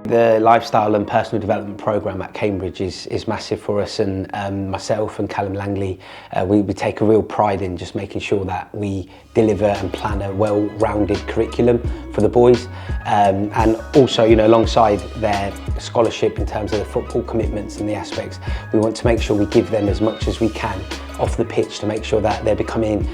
The lifestyle and personal development programme at Cambridge is massive for us, and myself and Callum Langley, we take a real pride in just making sure that we deliver and plan a well-rounded curriculum for the boys, and also, you know, alongside their scholarship in terms of the football commitments and the aspects, we want to make sure we give them as much as we can off the pitch to make sure that they're becoming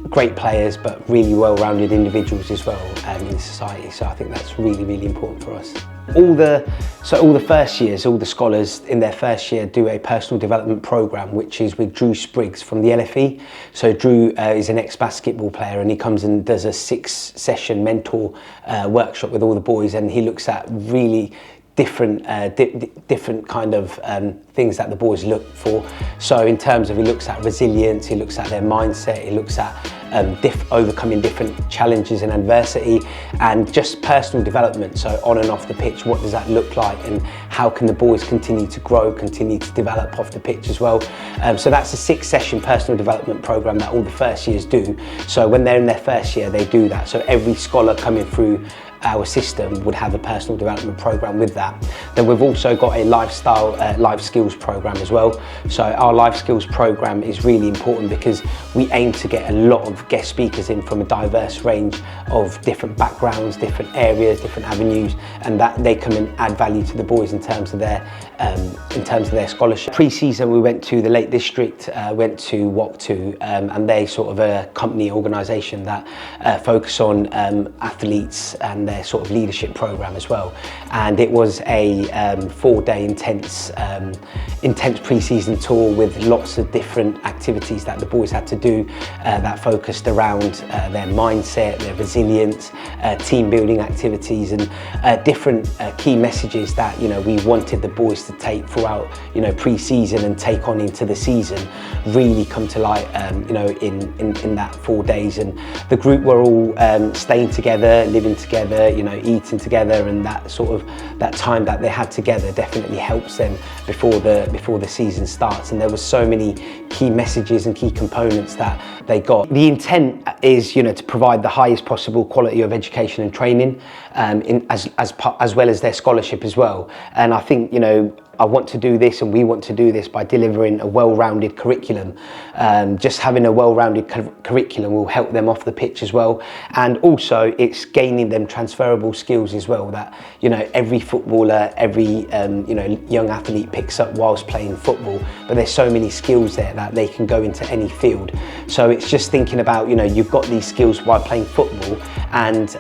great players but really well-rounded individuals as well in society. So I think that's really, really important for us. All the first years, all the scholars in their first year do a personal development programme, which is with Drew Spriggs from the LFE. So Drew is an ex-basketball player, and he comes and does a 6-session mentor workshop with all the boys, and he looks at really different kind of things that the boys look for. So in terms of, he looks at resilience, he looks at their mindset, he looks at overcoming different challenges and adversity, and just personal development. So on and off the pitch, what does that look like, and how can the boys continue to grow, continue to develop off the pitch as well. So that's a 6-session personal development programme that all the first years do. So when they're in their first year, they do that. So every scholar coming through our system would have a personal development programme with that. Then we've also got a lifestyle life skills programme as well. So our life skills programme is really important because we aim to get a lot of guest speakers in from a diverse range of different backgrounds, different areas, different avenues, and that they come and add value to the boys in terms of their scholarship. Pre-season we went to the Lake District, went to WOC2, and they sort of a company organisation that focus on athletes and their sort of leadership program as well. And it was a 4-day intense pre-season tour with lots of different activities that the boys had to do that focused around their mindset, their resilience, team building activities, and different key messages that, you know, we wanted the boys to take throughout, you know, pre-season and take on into the season, really come to light, you know, in that 4 days. And the group were all staying together, living together, you know, eating together, and that sort of that time that they had together definitely helps them before the season starts. And there were so many key messages and key components that they got. The intent is, you know, to provide the highest possible quality of education and training, as well as their scholarship as well. And I think, you know, I want to do this, and we want to do this by delivering a well-rounded curriculum. Just having a well-rounded curriculum will help them off the pitch as well, and also it's gaining them transferable skills as well that, you know, every footballer, every you know, young athlete picks up whilst playing football, but there's so many skills there that they can go into any field. So it's just thinking about, you know, you've got these skills while playing football, and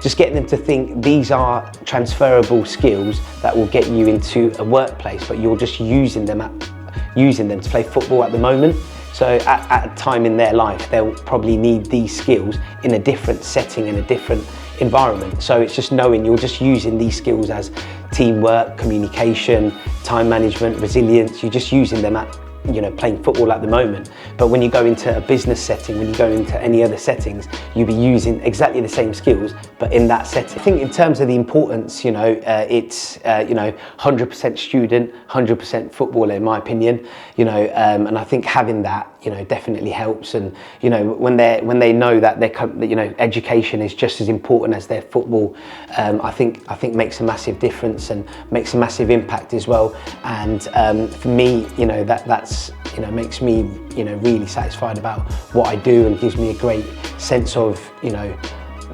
just getting them to think these are transferable skills that will get you into a workplace, but you're just using them to play football at the moment. So at a time in their life, they'll probably need these skills in a different setting, in a different environment. So it's just knowing you're just using these skills as teamwork, communication, time management, resilience. You're just using them at, you know, playing football at the moment, but when you go into a business setting, when you go into any other settings, you'll be using exactly the same skills, but in that setting. I think in terms of the importance, you know, it's you know, 100% student, 100% footballer, in my opinion, you know, and I think having that, you know, definitely helps. And, you know, when they know that you know, education is just as important as their football, I think makes a massive difference and makes a massive impact as well. And for me, you know, that's, you know, makes me, you know, really satisfied about what I do, and gives me a great sense of, you know,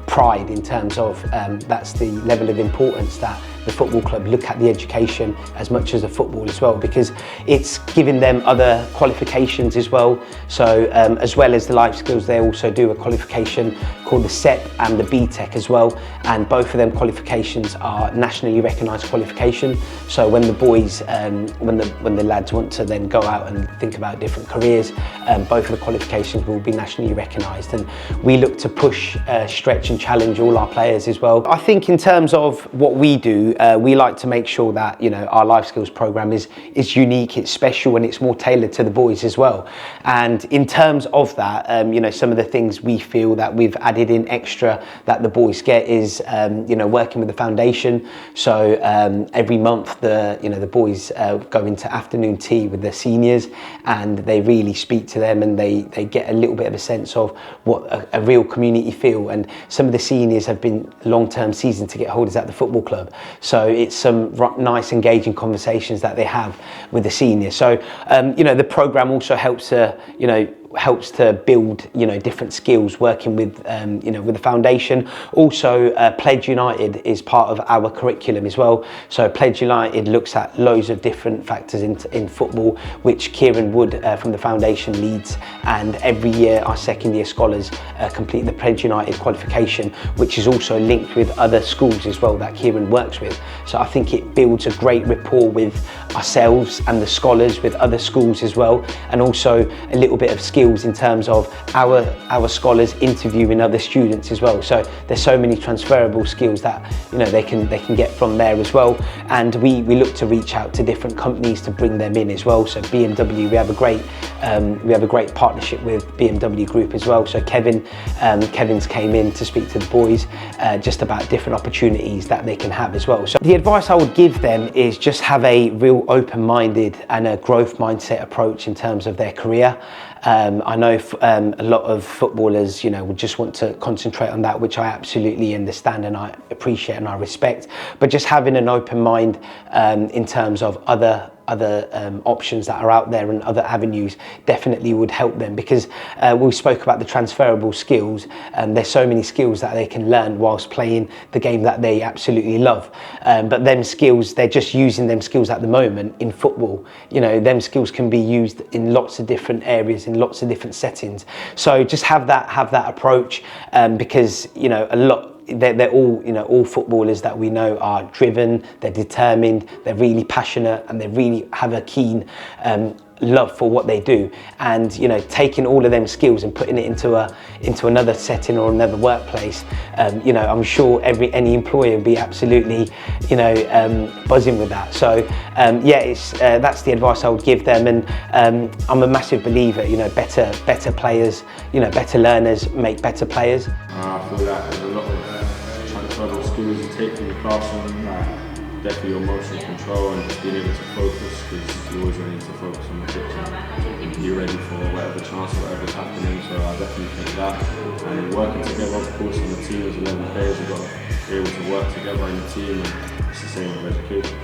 pride in terms of that's the level of importance that the football club look at the education as much as the football as well, because it's giving them other qualifications as well. So as well as the life skills, they also do a qualification called the SEP and the BTEC as well, and both of them qualifications are nationally recognised qualification. So when the boys, when the lads want to then go out and think about different careers, both of the qualifications will be nationally recognised, and we look to push, stretch and challenge all our players as well. I think in terms of what we do, we like to make sure that, you know, our life skills program is unique, it's special, and it's more tailored to the boys as well. And in terms of that, you know, some of the things we feel that we've added in extra that the boys get is, you know, working with the foundation. So every month the boys go into afternoon tea with their seniors, and they really speak to them, and they get a little bit of a sense of what a real community feel. And some of the seniors have been long-term season ticket holders at the football club, So it's some nice engaging conversations that they have with the seniors. So you know, the program also helps to, you know, helps to build, you know, different skills working with you know, with the foundation. Also Pledge United is part of our curriculum as well. So Pledge United looks at loads of different factors in football, which Kieran Wood from the foundation leads, and every year our second year scholars complete the Pledge United qualification, which is also linked with other schools as well that Kieran works with. So I think it builds a great rapport with ourselves and the scholars, with other schools as well, and also a little bit of skills in terms of our scholars interviewing other students as well. So there's so many transferable skills that, you know, they can get from there as well. And we look to reach out to different companies to bring them in as well. So BMW, we have a great partnership with BMW Group as well. So Kevin's came in to speak to the boys just about different opportunities that they can have as well. So the advice I would give them is just have a real open-minded and a growth mindset approach in terms of their career. I know a lot of footballers, you know, would just want to concentrate on that, which I absolutely understand and I appreciate and I respect. But just having an open mind in terms of other options that are out there and other avenues definitely would help them, because we spoke about the transferable skills, and there's so many skills that they can learn whilst playing the game that they absolutely love. But them skills, they're just using them skills at the moment in football. You know, them skills can be used in lots of different areas, in lots of different settings. So just have that approach, because, you know, they're all, you know, all footballers that we know are driven, they're determined, they're really passionate, and they really have a keen love for what they do. And, you know, taking all of them skills and putting it into another setting or another workplace, you know, I'm sure any employer would be absolutely, you know, buzzing with that. So yeah, that's the advice I would give them. And I'm a massive believer, you know, better players, you know, better learners make better players. I feel like there's a lot of transferable skills you take from the classroom, like definitely your emotional control and just being able to focus, because you always need to focus on the pitch and be ready for whatever chance or whatever's happening. So I definitely think that, and working together, of course, on the team as 11 players, you've got to be able to work together in the team, and it's the same with education.